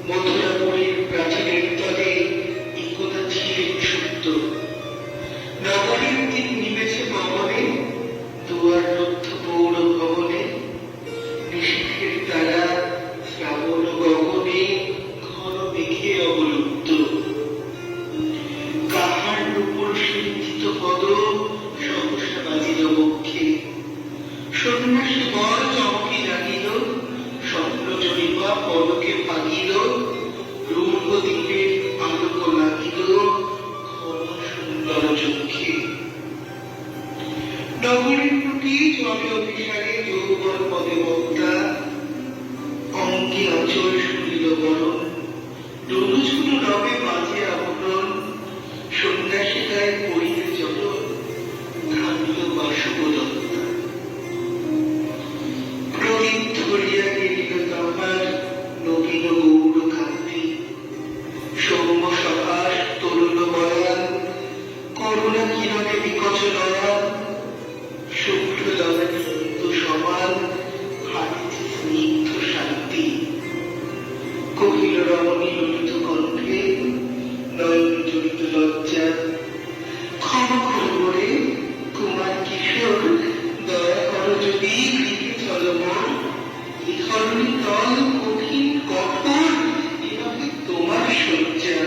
মথুরাপুরীর প্রাচীরের তলে একথা ছিলেন সত্য। নগরীর দিন নিমেছে পবনে, দুয়ার রুদ্ধ পৌর ভবনে, নিশীথের তারা শ্রাবণ গগনে ঘন মেঘে অবলুপ্ত। কাহার নুপুর সিঞ্চিত পদ সহসা বাজিল বক্ষে, সন্ন্যাসী বর চমকে জাগিল, স্বপ্ন জড়িবা পলকে ভাগিল, রূপ দ্বীপের আলোক লাগিল ঘন সুন্দর চক্ষে। নগরীর প্রতি চলে অভিসারে যৌবন পদে বক্তা, অঙ্কে অচল শুনিল বরণ, ডলুঝুলু রবে বাজে আবরণ, সন্ন্যাসিকায় পড়িতে চলন থামিল বাসুদত্তা। প্রদীপ ধরিয়া গেলিল তাহার নবীন গৌর কান্তি, সৌম্য সহাস তরুণ বয়ান, করুণা কিরণে বিকচ নয়ন, শুভ্র দলানি হিন্দু সমান হারিছে স্নিগ্ধ শান্তি। কহিল রমণী ললিত কণ্ঠে, নয়ন জড়িত লজ্জা, ক্ষমা করব রে কুমার কিশোর, দয়া করো যদি গৃহে চলো মোর, এ ধরনী তল কঠিন কঠোর, এভাবে তোমার শয্যা।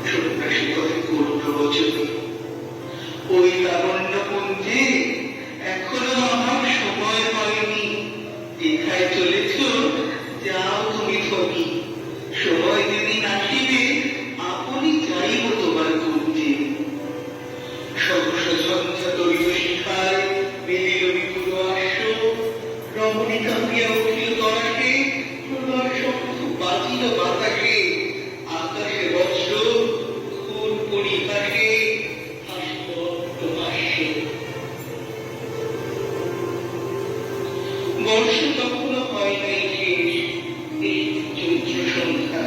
সন্ন্যাসী পথে করুণ বচনে, ওই লাবণ্যপুঞ্জে এখনো আমার সময় হয়নি, যেথায় চলেছ যাও তুমি থমি, সময় যেদিন আসিবে আপনি যাইব তোমার কুঞ্জে। সহসা ঝঞ্ঝা তরিল শিখায়, মেলিল বিপুল আশ্ব, রমণী কাঁপিয়া উঠিল তরাসে, প্রলয় শব্দ বাজিল বাতাসে, আকাশে বজ্র ঘোর পরিহাসে হাসিল অট্টহাস্য। বর্ষ তখনও হয় নাই শেষ, এই চৈত্র সন্ধ্যা,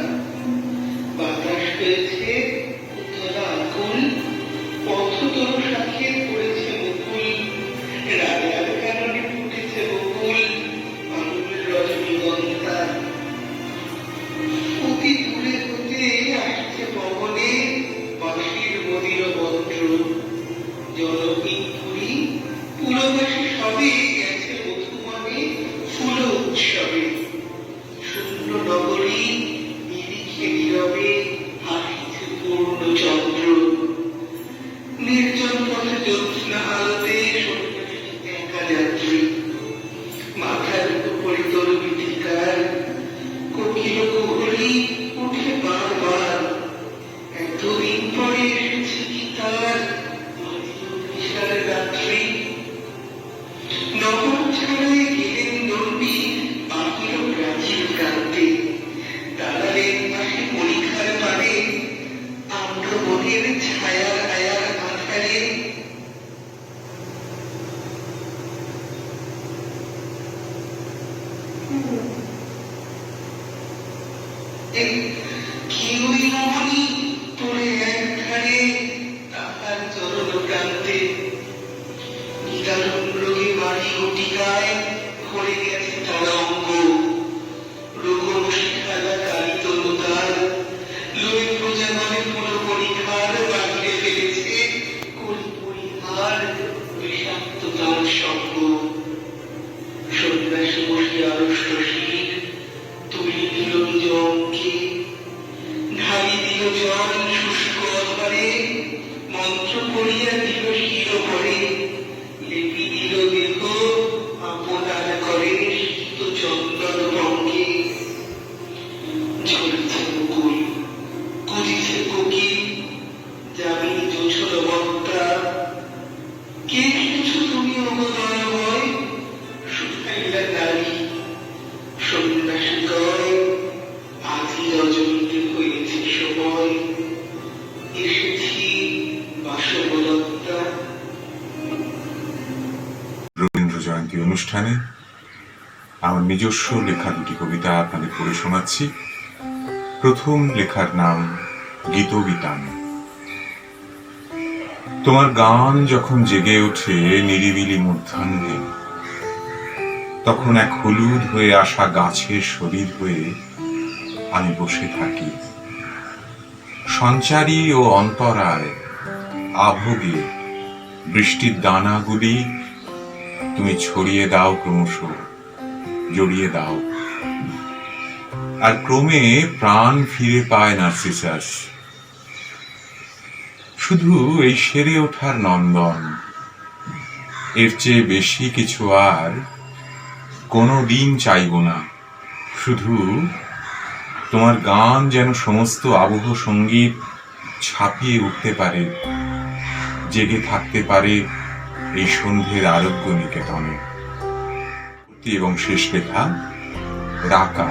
বাতাস হয়েছে উত্তরা আকুল, পথতর শাখে পড়েছে মুকুল, রাজার কাননে ফুটেছে বকুল, আলোর রজনীগন্ধা। অতি দূরে হতে আসছে পবনে বাঁশির মদির মন্ত্র, জনহীন পুরী পুরবাসী সবে গেছে মধুমনে ফুল উৎসবে। শূন্য নগরী নিরিখে নীরবে হাসিছে পূর্ণচন্দ্র, নির্জন পথে জ্যোৎস্না আলোতে সন্ন্যাসী একা যাত্রী, মাথার উপরে তোর বিধিকার, কোকিল কুহরি উঠে বারবার, এতদিন পরে এসেছে কি তার বিশাল রাত্রি। নগর ছাড়ায় গেলেন দণ্ডী, বাহিল প্রাচীর প্রান্তে, দাঁড়ালেন পাশে পরীক্ষার পারে, আম্রবনের ছায়ার আয়ার আধারে। কেউই রমণী পড়ে এক ধারে তাহার চরণ প্রান্তে, নিদারুণ রোগে বাড়ি ঘটিকায় ভরে গেছে তার অঙ্গ, রোগবশী খেলা কালী তরুতার, লই প্রজাগণে পুরো পরিহার, বাহিরে ফেলেছে করি পরিহার বিষাক্ত তার সঙ্গ। সন্ন্যাসী বসে আড়ষ্ট শির তুলি দিল নিজ অঙ্কে, ঢালি দিল জল শুষ্ক অধরে, মন্ত্র পড়িয়া দিল শির ভরে, লিপি দিল দেহ আপনার করে শীত চন্দন রঙ্গে। ঝরিছে মুকুল কুজিছে কোকিল, যামিনী জোছল বক্তা, কে কিছু তুমি অবদয় হয়, শুধাইলা নারী। সন্ন্যাসী কয় আজি রজনীতে হয়েছে সময়, এসেছি বাসবদত্তা। রবীন্দ্র জয়ন্তী অনুষ্ঠানে আমার নিজস্ব লেখা দুটি কবিতা আপনাদের পড়ে শোনাচ্ছি। প্রথম লেখার নাম গীতবিতান। তোমার গান যখন জেগে ওঠে নিরিবিলি মধ্যাহ্নে, তখন এক হলুদ হয়ে আসা গাছের শরীর হয়ে আমি বসে থাকি। সঞ্চারী ও অন্তরায় আভোগে বৃষ্টির দানাগুলি তুমি ছড়িয়ে দাও, ক্রমশ জড়িয়ে দাও, আর ক্রমে প্রাণ ফিরে পায় নার্সিসাস। শুধু এই সেরে ওঠার নন্দন, এর চেয়ে বেশি কিছু আর কোনো দিন চাইব না। শুধু তোমার গান যেন সমস্ত আবহ সঙ্গীত ছাপিয়ে উঠতে পারে, জেগে থাকতে পারে এই সন্ধ্যের আরোগ্য নিকেতনে। এবং শেষ লেখা, রাকা।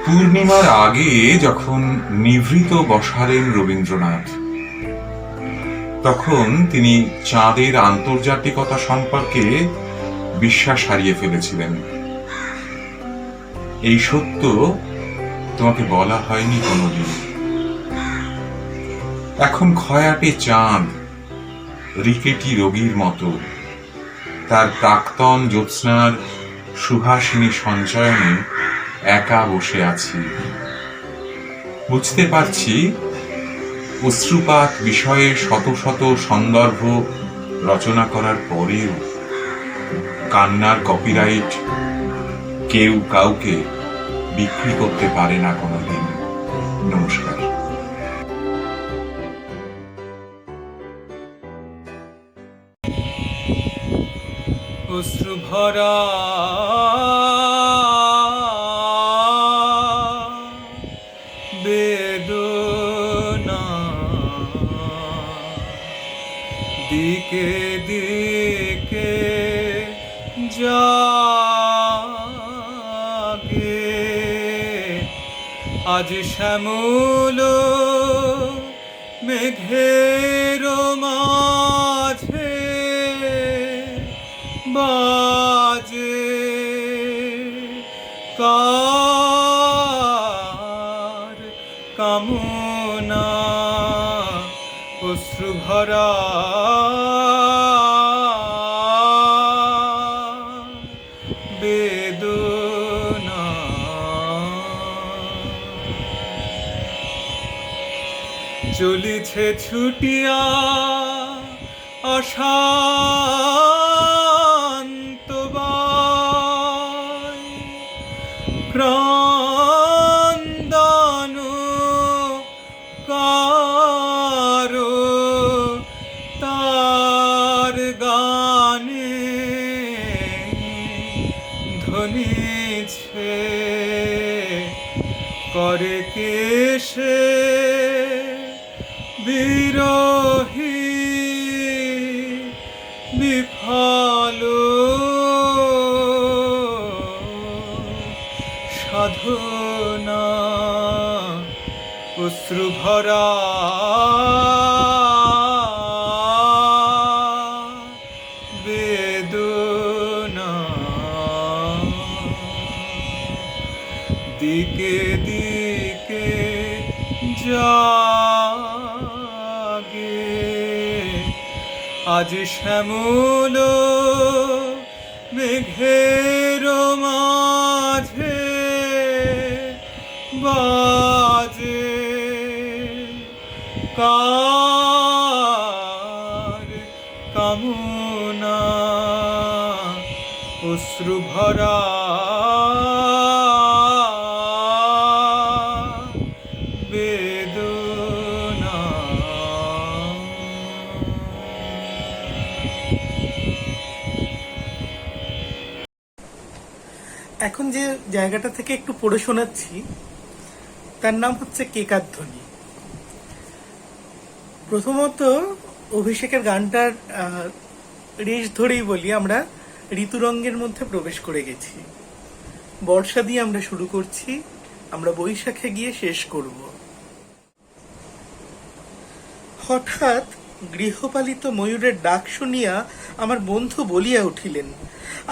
পূর্ণিমার আগে যখন নিভৃত বসালেন রবীন্দ্রনাথ, তখন তিনি চাঁদের আন্তর্জাতিকতা সম্পর্কে বিশ্বাস হারিয়ে ফেলেছিলেন। এই সত্য তোমাকে বলা হয়নি কোনোদিন। এখন খয়াটে চাঁদ রিকেটি রোগীর মতো তার প্রাক্তন জ্যোৎস্নার সুহাসিনী সঞ্চয়নে একা বসে আছি। বুঝতে পারছি অশ্রুপাত বিষয়ে শত শত সন্দর্ভ রচনা করার পরেও কান্নার কপিরাইট কেউ কাউকে বিক্রি করতে পারে না কোনোদিন। নমস্কার। অশ্রু ভরা বেদনা দিকে দিকে জাগে, আজ শ্যামল মেঘের মাঝে বাজে কার কামনা, অশ্রু ভরা বেদনা। চলিছে ছুটিয়া অশান্ত বায়, ক্রন্দন কারো তার গানে ধ্বনিছে, করে কেশে বিরহী বিফল সাধনা, অশ্রু ভরা বেদনা। দিকে দিকে জাগে, আজ শ্যামল মেঘের মাঝে বাজে কার কামনা, অশ্রু ভরা বেদনা। এখন যে জায়গাটা থেকে একটু পড়ে শোনাচ্ছি তার নাম হচ্ছে কেকার ধ্বনি। প্রথমত অভিষেকের গানটার রেশ ধরেই বলি, আমরা ঋতুরঙ্গের মধ্যে প্রবেশ করে গেছি। বর্ষা দিয়ে আমরা শুরু করছি, আমরা বৈশাখে গিয়ে শেষ করব। হঠাৎ গৃহপালিত ময়ূরের ডাক শুনিয়া আমার বন্ধু বলিয়া উঠিলেন,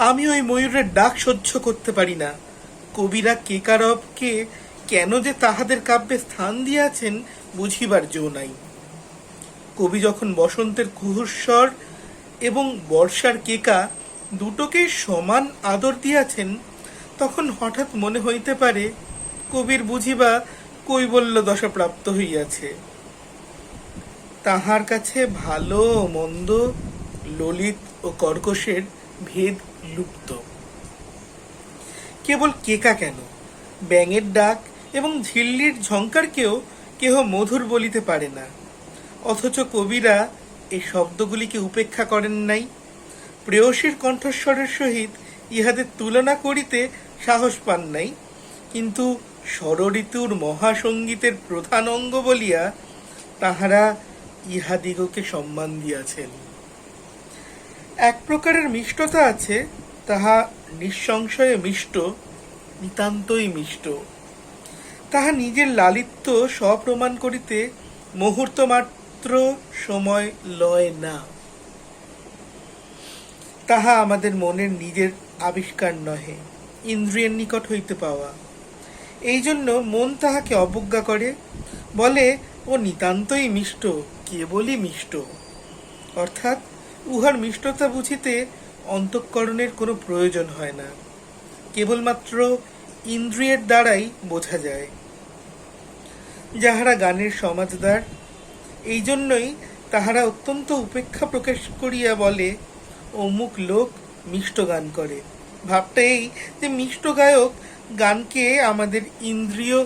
আমি ওই ময়ূরের ডাক সহ্য করতে পারি না। কবিরা কেকারবকে কেন যে তাহাদের কাব্যে স্থান দিয়াছেন বুঝিবার জো নাই। কবি যখন বসন্তের কুহুস্বর এবং বর্ষার কেকা দুটোকে সমান আদর দিয়াছেন, তখন হঠাৎ মনে হইতে পারে কবির বুঝিবা কৈবল্য দশা প্রাপ্ত হইয়াছে। তাহার কাছে ভালো ও মন্দ, ললিত ও কর্কশের ভেদ লুপ্ত। কেবল কেকা কেন, ব্যাঙের ডাক এবং ঝিল্লির ঝংকারকেও কেহ মধুর বলিতে পারে না। অথচ কবিরা এই শব্দগুলিকে উপেক্ষা করেন নাই। প্রেয়সীর কণ্ঠস্বরের সহিত ইহাদের তুলনা করিতে সাহস পান নাই, কিন্তু ষড়ঋতুর মহাসঙ্গীতের প্রধান অঙ্গ বলিয়া তাহারা ইহাদিগকে সম্মান দিয়াছেন। এক প্রকারের মিষ্টতা আছে, তাহা নিঃসংশয়ে মিষ্ট, নিতান্তই মিষ্ট। তাহা নিজের লালিত্য স্বপ্রমাণ করিতে মুহূর্ত মাত্র সময় লয় না। তাহা আমাদের মনের নিজের আবিষ্কার নহে, ইন্দ্রিয়ের নিকট হইতে পাওয়া। এই জন্য মন তাহাকে অবজ্ঞা করে, বলে ও নিতান্তই মিষ্ট, কেবলই মিষ্ট। অর্থাৎ উহার মিষ্টতা বুঝিতে অন্তঃকরণের কোনো প্রয়োজন হয় না, কেবলমাত্র ইন্দ্রিয়ের দ্বারাই বোঝা যায়। যাহারা গানের সমাজদার, এই জন্যই তাহারা অত্যন্ত উপেক্ষা প্রকাশ করিয়া বলে অমুক লোক মিষ্ট গান করে। ভাবটা এই যে মিষ্ট গায়ক গানকে আমাদের ইন্দ্রিয়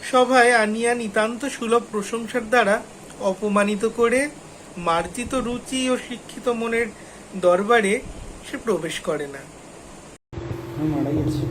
সভায় আনিয়া নিতান্ত সুলভ প্রশংসার দ্বারা অপমানিত করে মার্জিত রুচি ও শিক্ষিত মনের দরবারে সে প্রবেশ করে না। মারা গেছে।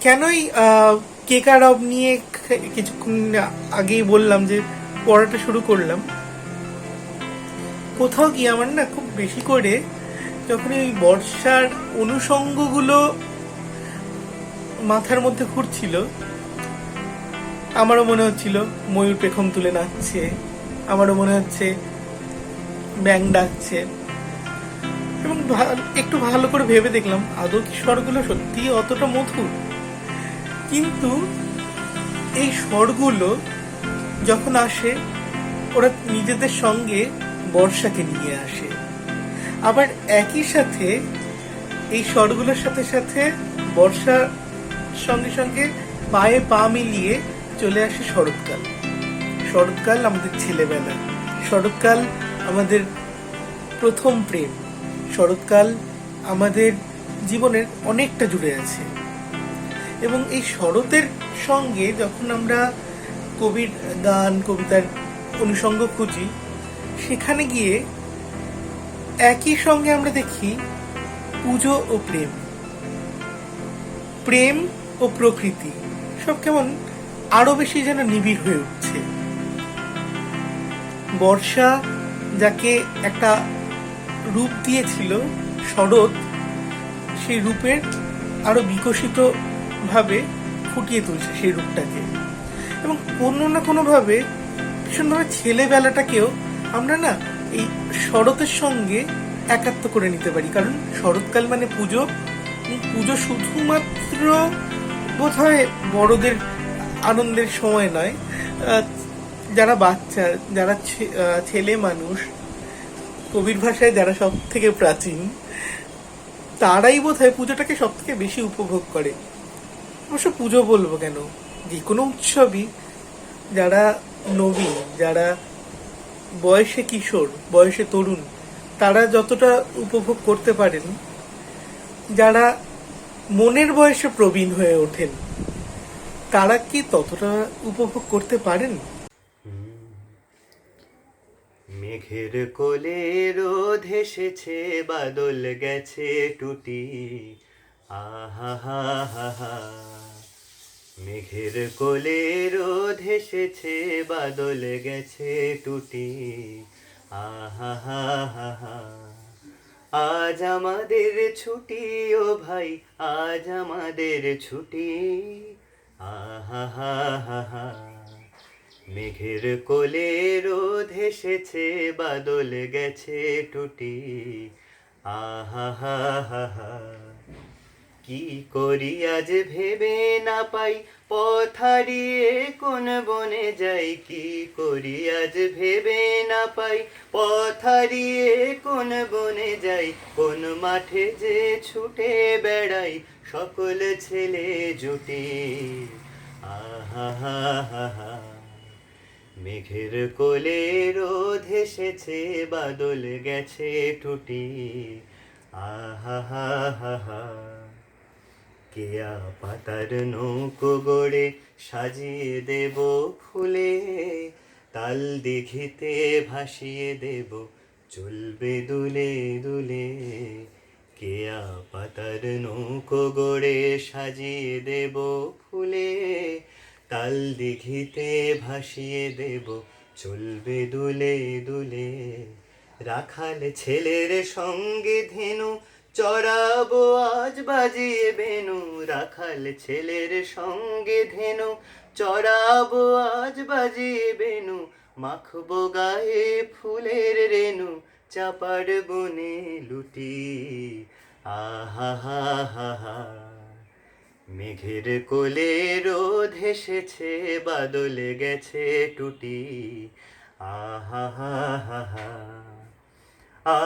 কেনই কেকারব নিয়ে কিছুক্ষণ আগেই বললাম যে পড়াটা শুরু করলাম, কোথাও গিয়ে আমার না খুব বেশি করে যখন এই বর্ষার অনুষঙ্গগুলো মাথার মধ্যে ঘুরছিল, আমারও মনে হচ্ছিল ময়ূর পেখম তুলে নাচছে, আমারও মনে হচ্ছে ব্যাং ডাকছে। এবং একটু ভালো করে ভেবে দেখলাম আদৌ কি স্বরগুলো সত্যি অতটা মধুর। কিন্তু এই স্বরগুলো যখন আসে ওরা নিজেদের সঙ্গে বর্ষাকে নিয়ে আসে, আবার একই সাথে এই স্বরগুলোর সাথে সাথে বর্ষার সঙ্গে সঙ্গে পায়ে পা মিলিয়ে চলে আসে শরৎকাল। শরৎকাল আমাদের ছেলেবেলা, শরৎকাল আমাদের প্রথম প্রেম, শরৎকাল আমাদের জীবনের অনেকটা জুড়ে আছে। এবং এই শরতের সঙ্গে যখন আমরা কবির গান কবিতার অনুষঙ্গ খুঁজি, সেখানে গিয়ে একই সঙ্গে আমরা দেখি পুজো ও প্রেম, প্রেম ও প্রকৃতি সব কেমন আরো বেশি যেন নিবিড় হয়ে উঠছে। বর্ষা যাকে একটা রূপ দিয়েছিল শরৎ, সেই রূপের আরো বিকশিত ভাবে ফুটিয়ে তুলছে সেই রূপটাকে। এবং কোনো না কোনো ভাবে ভীষণভাবে ছেলেবেলাটাকেও আমরা না এই শরতের সঙ্গে একাত্ম করে নিতে পারি। কারণ শরৎকাল মানে পুজো, পুজো শুধুমাত্র বোধহয় বড়দের আনন্দের সময় নয়, যারা বাচ্চা, যারা ছেলে মানুষ, কবির ভাষায় যারা সব থেকে প্রাচীন, তারাই বোধহয় পুজোটাকে সব থেকে বেশি উপভোগ করে। অবশ্য পুজো বলবো কেন, যে কোনো উৎসবই যারা নবীন, যারা বয়সে কিশোর, বয়সে তরুণ, তারা যতটা উপভোগ করতে পারেন, যারা মনের বয়সে প্রবীণ হয়ে ওঠেন তারা কি ততটা উপভোগ করতে পারেন? মেঘের কোলে রোদ এসেছে, বাদল গেছে টুটি, আহা হা হা হা। মেঘের কোলে রোদ এসেছে, বাদল গেছে টুটি, আহা হা হা হা। আজ আমাদের ছুটি ও ভাই, আজ আমাদের ছুটি, আহা হা হা হা। মেঘের কোলে রোদ এসেছে, বাদল গেছে টুটি, আহা হা হা হা। কি করি আজ ভেবে না পাই, পথ হারিয়ে কোন বনে যাই, কি করি আজ ভেবে না পাই, পথ হারিয়ে কোন বনে যাই, কোন মাঠে যে ছুটে বেড়াই সকল ছেলে জুটি, আহা হা হা হা। মেঘের কোলে রোদ এসেছে, বাদল গেছে টুটি, আহা হা হা হা। কেয়া পাতার নৌকো গড়ে সাজিয়ে দেব ফুলে, তাল দিঘিতে ভাসিয়ে দেব চলবে দুলে দুলে। কেয়া পাতার নৌকো গড়ে সাজিয়ে দেব ফুলে, তাল দিঘিতে ভাসিয়ে দেব চলবে দুলে দুলে। রাখাল ছেলের সঙ্গে ধেনু চড়াবো আজ বাজিয়ে বেনু, রাখাল ছেলের সঙ্গে ধেনু চড়াবো আজ বাজিয়ে বেনু। মাখবো গায়ে ফুলের রেণু, চাপার বনে লুটি, আহা হা হা হা। মেঘের কোলে রোদ এসেছে, বাদল গেছে টুটি, আহা হা হা হা।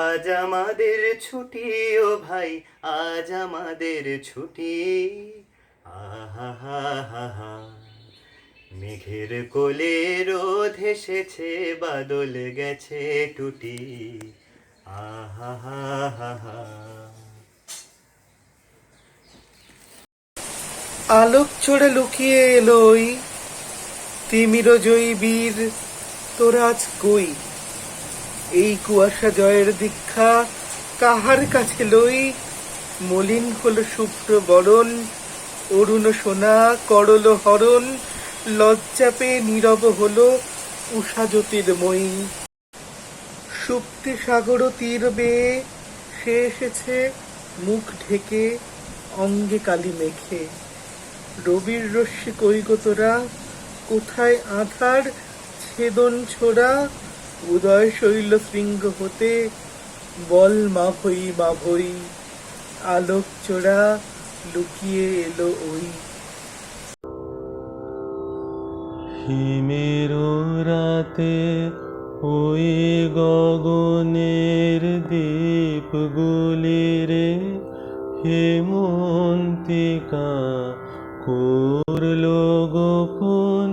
আজ আমাদের ছুটি ও ভাই, আজ আমাদের ছুটি, আহা হা হা হা। মেঘের কোলে রোদ এসেছে, বাদল গেছে টুটি, আহা হা হা হা। আলোক চড়ে লুকিয়ে এলোই, তিমির জয়ী বীর তোরা আজ কই? এই কুয়াশা জয়ের দীক্ষা কাহার কাছে লই? মলিন হলো শুভ্র বরণ, অরুণ সোনা করল হরণ, লজ্জা পেয়ে নীরব হলো উষা জ্যোতির্ময়ী। সুপ্তি সাগর তীর বেয়ে সে এসেছে মুখ ঢেকে, অঙ্গে কালি মেখে। রবির রশ্মি কৈগতরা, কোথায় আধার ছেদন ছোড়া, উদয় শৈল শৃঙ্গ হতে বল মা ভই, আলোক চোরা লুকিয়ে এলো ওই। হিমের রাতে ওই গগনের দীপগুলি রে হেমন্তিকা করল গোপন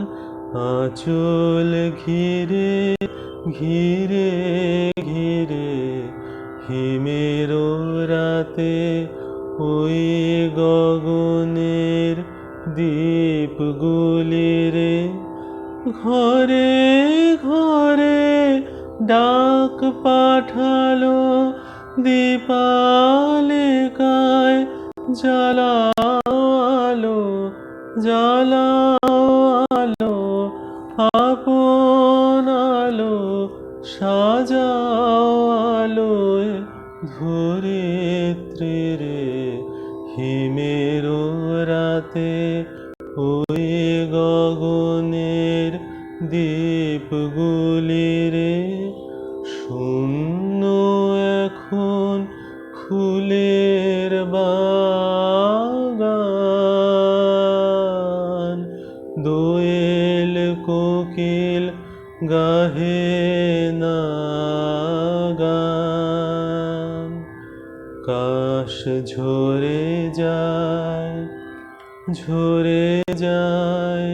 আঁচল ঘিরে ঘিরে ঘিরে। হিমের রাতে ওই গগনের দীপগুলি রে ঘরে ঘরে ডাক পাঠালো দীপালিকায়, জ্বালাও আলো জ্বালাও আলো আপন আলো সাজাও আলোয় ধরিত্রী রে। হিমের রাতে ওই গগনের দীপগুলি রে শূন্য এখন ফুলের বাগান, দোয়েল কোকিল গাহে না গান। কাশ ঝরে যায় ঝরে যায়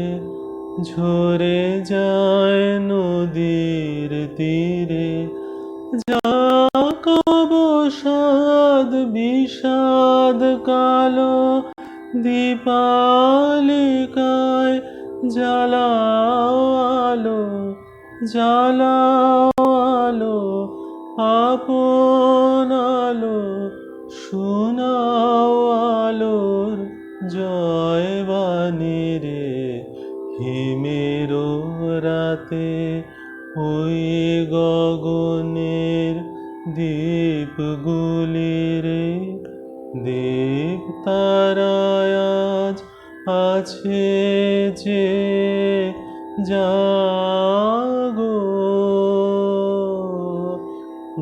ঝরে যায় নদীর তীরে, যাক অবসাদ বিষাদ কালো দীপালিকায়, জ্বালাও আলো জ্বালাও আলো আপন আলো শোনাও আলোর জয়বাণী রে। হিমের রাতে ওই গগনের দীপগুলি রে দীপ তারায় আজ আছে যে জাগো,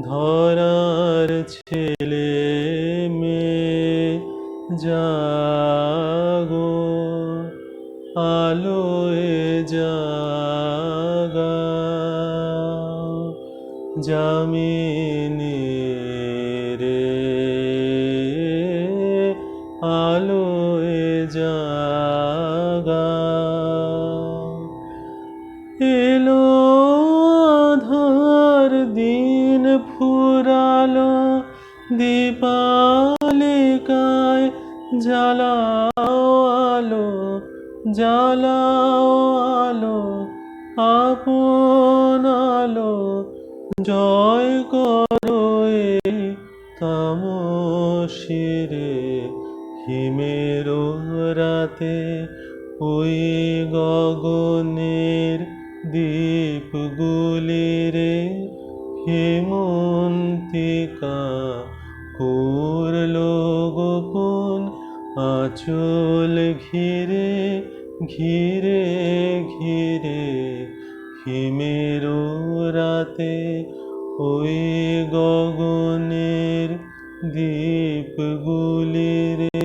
ধরার ছেলে মেয়ে জাগো, আলোয় জাগাও যামিনী রে, আলোয় জাগাও। এলো আধার দিন ফুরালো দীপালিকায়, জ্বালাও আলো জ্বালাও আলো আপন আলো জয় করো এই তামসী রে। হিমের রাতে ওই গগনের দীপগুলি রে হেমন্তিকা করল গোপন আঁচল ঘিরে ঘিরে ঘিরে। হিমের রাতে ওই গগনের দীপগুলি রে।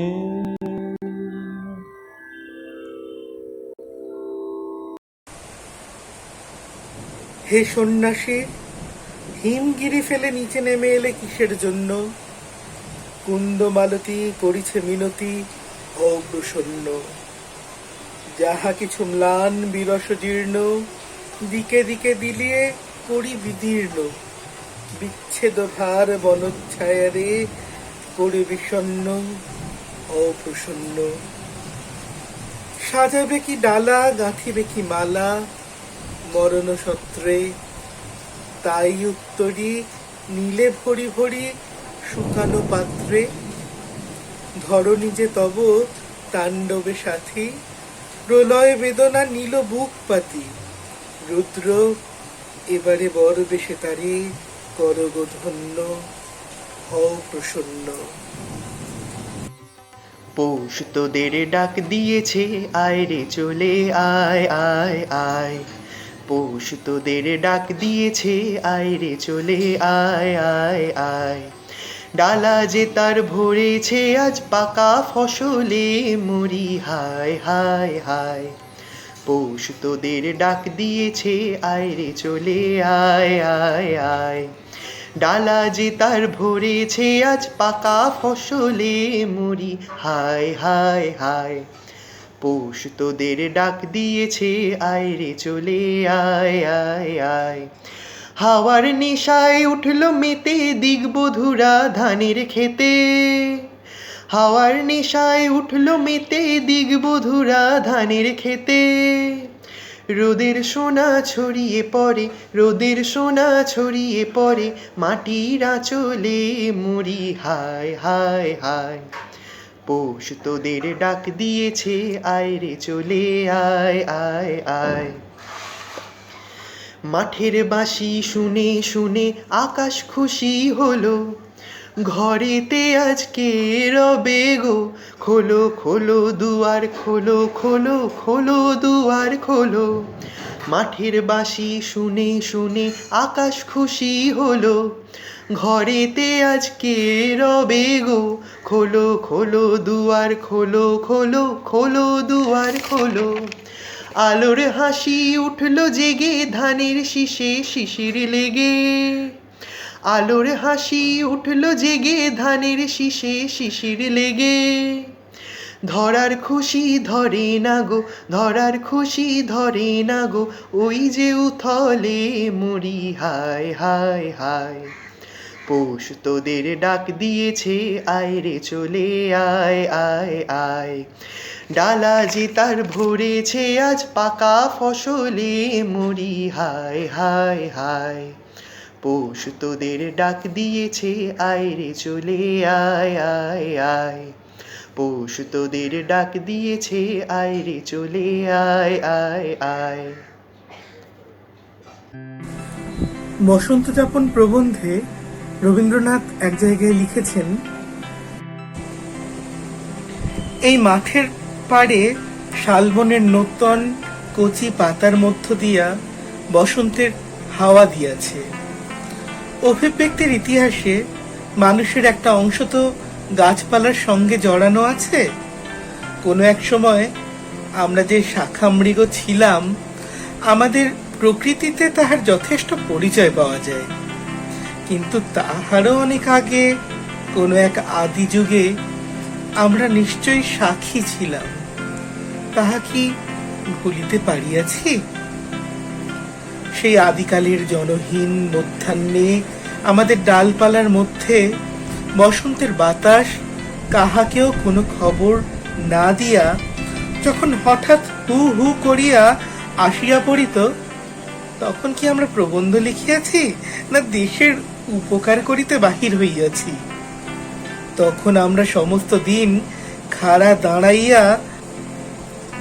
হে সন্ন্যাসী, হিমগিরি ফেলে নিচে নেমে এলে কিসের জন্য? কুন্দ মালতী করিছে মিনতি অপ্রসন্ন, যাহা কিছু ম্লান বিরস জীর্ণ, দিকে দিকে দিলিয়ে করি বিদীর্ণ। বিচ্ছেদ ভার বনচ্ছায়ারে করি বিষণ্ণ অপ্রসন্ন। সাজাবে কি ডালা, গাঁথিবে কি মালা মরণ সত্রে, তাই উত্তরি নীলে ভরি ভরি শুকানো পাত্রে। ধরণী যে তব তাণ্ডবে সাথী, প্রলয় বেদনা নীল বুক পাতি, রুদ্র এবারে বর বেশে তারে করগ ধন্য, হও প্রসন্ন। পৌষ তোদের ডাক দিয়েছে, আয় রে চলে আয় আয় আয়। পৌষ তোদের ডাক দিয়েছে, আয় রে চলে আয় আয় আয়। ডালা যে তার ভরেছে আজ পাকা ফসলে মরি হায় হায় হায়। পৌষ তোদের ডাক দিয়েছে, আয় রে চলে আয় আয় আয়। ডালা যে তার ভরেছে আজ পাকা ফসলে মরি হায় হায় হায়। পৌষ তোদের ডাক দিয়েছে, আয় রে চলে আয় আয় আয়। হাওয়ার নেশায় উঠল মেতে দিগবধূরা ধানের খেতে। হাওয়ার নেশায় উঠল মেতে দিগবধূরা ধানের খেতে। রোদের সোনা ছড়িয়ে পড়ে, রোদের সোনা ছড়িয়ে পড়ে, মাটির আঁচলে মরি হায় হায় হায়। পৌষ তোদের ডাক দিয়েছে, আয় রে চলে আয় আয় আয়। মাঠের বাঁশি শুনে শুনে আকাশ খুশি হলো, ঘরেতে আজকে রবে গো। খোলো খোলো দুয়ার খোলো, খোলো খোলো দুয়ার খোলো। মাঠের বাঁশি শুনে শুনে আকাশ খুশি হলো, ঘরেতে আজকে রবে গো। খোলো খোলো দুয়ার খোলো, খোলো খোলো দুয়ার খোলো। আলোর হাসি উঠলো জেগে ধানের শীষে শিশির লেগে। আলোর হাসি উঠলো জেগে ধানের শীষে শিশির লেগে। ধরার খুশি ধরে না গো, ধরার খুশি ধরে না গো, ওই যে উথলে মরি হায় হায় হায়। পৌষ তোদের ডাক দিয়েছে, আয় রে চলে আয় আয় আয়। ডালা যে তার ভরেছে আজ পাকা ফসলে মরি হায় হায় হায়। পৌষ তোদের ডাক দিয়েছে, আয় রে চলে আয় আয় আয়। পৌষ তোদের ডাক দিয়েছে, আয় রে চলে আয় আয় আয়। বসন্ত যাপন প্রবন্ধে রবীন্দ্রনাথ এক জায়গায় লিখেছেন, এই মাঠের পাড়ে শালবনের নূতন কচি পাতার মধ্য দিয়া বসন্তের হাওয়া দিয়াছে। অভিব্যক্তির ইতিহাসে মানুষের একটা অংশ তো গাছপালার সঙ্গে জড়ানো আছে। কোনো এক সময় আমরা যে শাখামৃগ ছিলাম, আমাদের প্রকৃতিতে তাহার যথেষ্ট পরিচয় পাওয়া যায়। কিন্তু তাহারও অনেক আগে কোনো এক আদি যুগে আমরা নিশ্চয়ই সাক্ষী ছিলাম। তাহা কি ভুলিতে পারিয়াছি? সেই আদিকালের জনহীন মধ্যাহ্নে আমাদের ডালপালার মধ্যে বসন্তের বাতাস কাহাকেও কোনো খবর না দিয়া যখন হঠাৎ হু হু করিয়া আসিয়া পড়িত, তখন কি আমরা প্রবন্ধ লিখিয়াছি না দেশের উপকার করিতে বাহির হইয়াছি? তখন আমরা সমস্ত দিন খাড়া দাঁড়াইয়া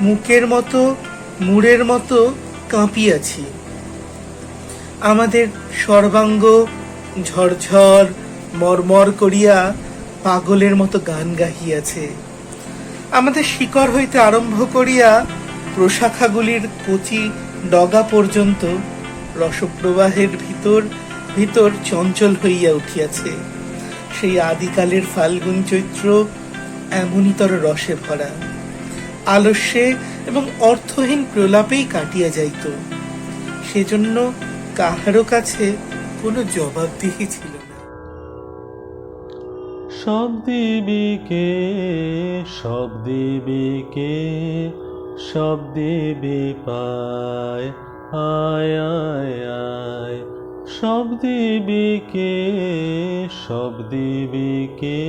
মুখের মতো মুড়ের মতো কাঁপিয়াছি। আমাদের সর্বাঙ্গ ঝরঝর মরমর করিয়া পাগলের মতো গান গাহিয়াছে। আমাদের শিকড় হইতে আরম্ভ করিয়া প্রশাখাগুলির কচি ডগা পর্যন্ত রসপ্রবাহের ভিতর ভিতর চঞ্চল হইয়া উঠিয়াছে। সেই আদিকালের ফাল্গুন চৈত্র এমনিতর রসে ভরা, আলস্যে এবং অর্থহীন প্রলাপেই কাটিয়া যাইত। সেজন্য কাহারও কাছে কোনো জবাবদিহি ছিল না। সব দিবিকে, সব দিবিকে, সব দিবি পায়, আয় আয় আয়। সব দিবিকে, সব দিবিকে,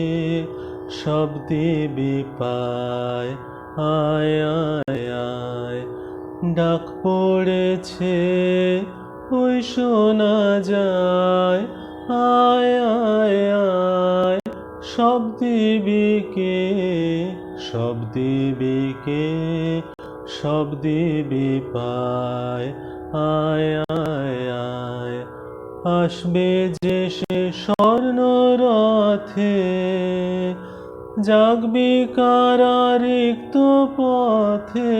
সব দিবি পায়, আয় আয় আয়। ডাক পড়েছে ওই শোনা যায়, আয় আয় আয়। সব দিবিকে, সব দিবি কে, সব দিবি পায়। আয় আয় আয়, আসবে যে সে স্বর্ণ রথে, জাগবি কারা রিক্ত পথে।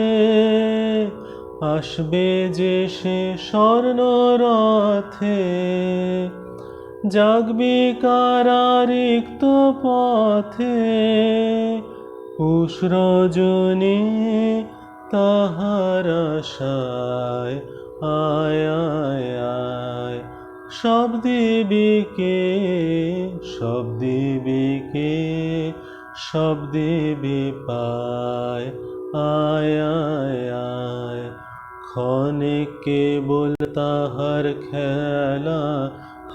আসবে যে সে স্বর্ণ রথে, জাগবি কারা রিক্ত পথে। পুষ রজনী তাহার আশায়, আয় আয় আয়, সব দিবি কে, সব দিবি কে, সব দিবি পায়। আয় আয় আয়, ক্ষণে কেবল তাহার খেলা,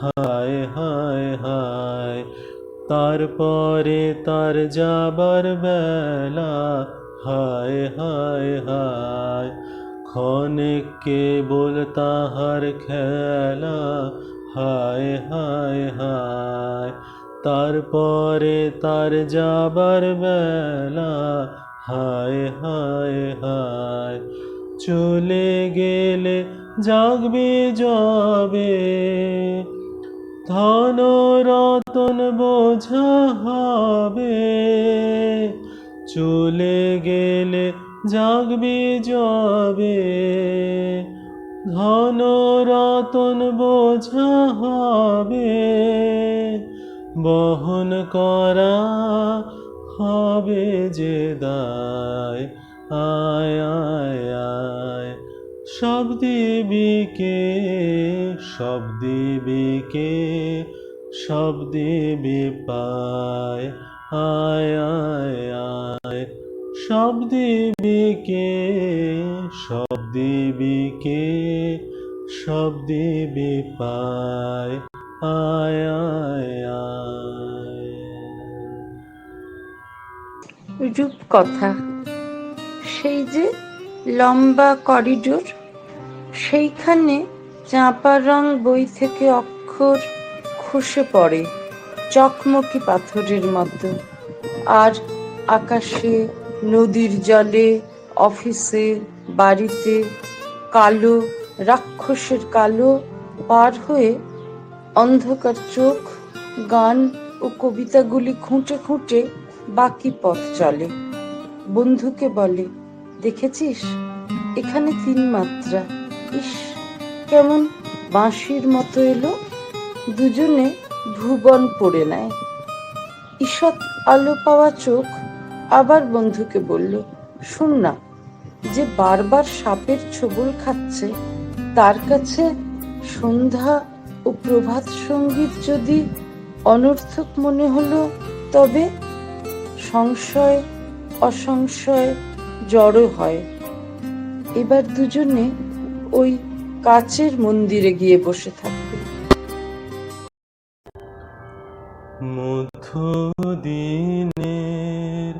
হায় হায় হায়। তারপরে তার যাবার বেলা, হায় হায় হায়। ক্ষণে কেবল তাহার খেলা, হায় হায় হায়। তারপরে তার যাবার বেলা, হায় হায় হায়। চলে গেলে জাগবে যবে, ধন রতন বোঝা হবে। চলে গেলে জাগবে যবে, ধন রতন বোঝা হবে। বহন করা হবে যে দায়, আয় আয় আয়, সব দিবি কে, সব দিবি কে, সব দিবি পায়। আয় আয় আয়, সব দিবি কে, সব দিবি কে, সব দিবি পায়। আয় আয় আয়। রূপকথা। সেই যে লম্বা করিডোর, সেইখানে চাঁপা রং বই থেকে অক্ষর খসে পড়ে চকমকি পাথরের মতো। আর আকাশে, নদীর জলে, অফিসে, বাড়িতে কালো, রাক্ষসের কালো পার হয়ে অন্ধকার চোখ গান ও কবিতাগুলি খুঁটে খুঁটে বাকি পথ চলে। বন্ধুকে বলে, দেখেছিস এখানে 3 মাত্রা, ইস কেমন বাঁশির মতো এলো। দুজনে ভুবন পড়ে নেয়। ঈষৎ আলো পাওয়া চোখ আবার বন্ধুকে বলল, শোন না, যে বারবার সাপের ছোবল খাচ্ছে, তার কাছে সন্ধ্যা ও প্রভাত সঙ্গীত যদি অনর্থক মনে হলো, তবে সংশয় অসংশয় জড়ো হয়। এবার দুজনে ওই কাচের মন্দিরে গিয়ে বসে থাকবে। মধ্যদিনের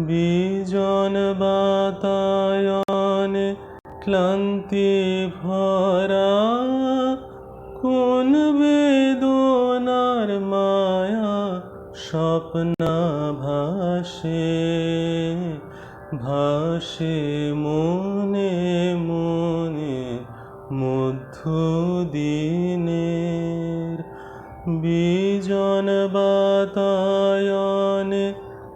বিজন বাতায়নে ক্লান্তি ভরা, কোন বেদনার মায়া স্বপ্না ভাসে, ভাসে মনে মনে মধ্যদিনের বিজন বাতায়নে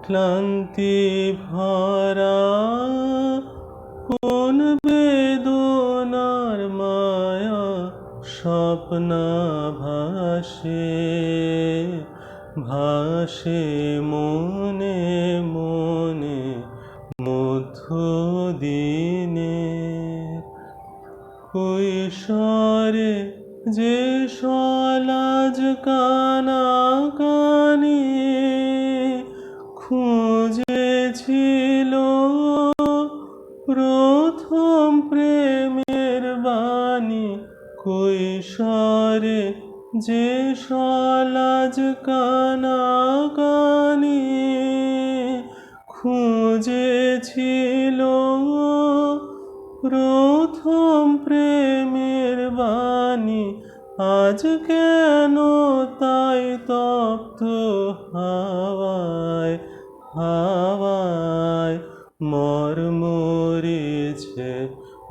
ক্লান্তি ভরা, কোন বেদনার মায়া স্বপ্না ভাসে, ভাসে মনে মনে মধ্যদিনের। কৈশোরে যে সলাজ কানা কানি খুঁজেছিল, প্রথম প্রেমের বাণী। কৈশোরে যে সলাজ কানা কানি খুঁজেছিল, প্রথম প্রেমের বাণী। আজ কেন তাই তপ্ত হাওয়ায় হাওয়ায় মরমরেছে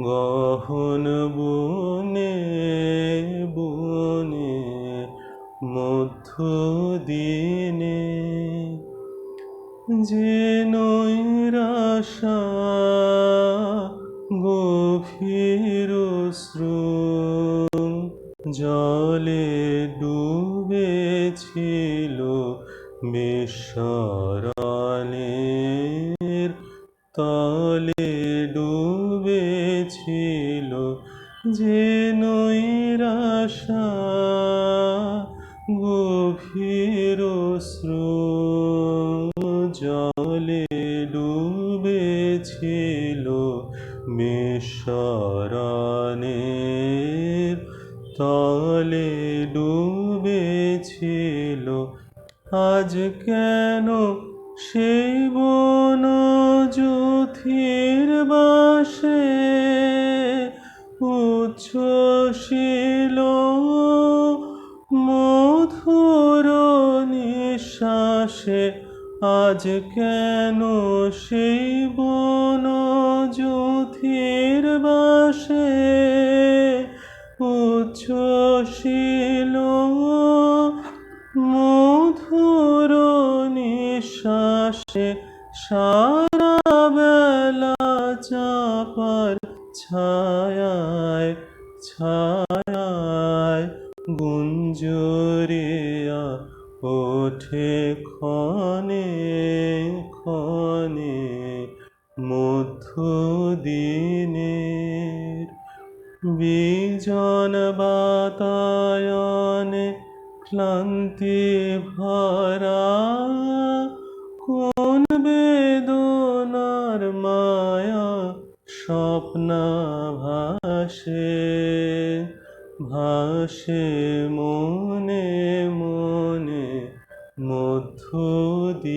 গহন বনে বনে মধ্যদিনে যে নৈরাশা গভীর শ্রুং জলে ডুবেছিল বিস্মরণের তলে ডুবেছিল যে নৈরাশা গভীর জলে ডুবেছিল বিস্মরণের তলে ডুবেছিল আজ কেন সেই বন জ্যোতির বাসে উচ্ছ্বসিল মধুর নিঃশ্বাসে আজ কেন সেই বন জ্যোতির বাসে উচ্ছ্বসিল মধুর নিঃশ্বাসে সারা বেলা চাপার ছায়ায় ছায়ায় গুঞ্জরিয়া ওঠে ক্ষণে ক্ষণে মধ্যদিনের বিজন বাতায়নে ক্লান্তি ভরা কোন বেদনার মায়া স্বপ্না ভাসে ভাসে মনে মনে মধ্যদিনে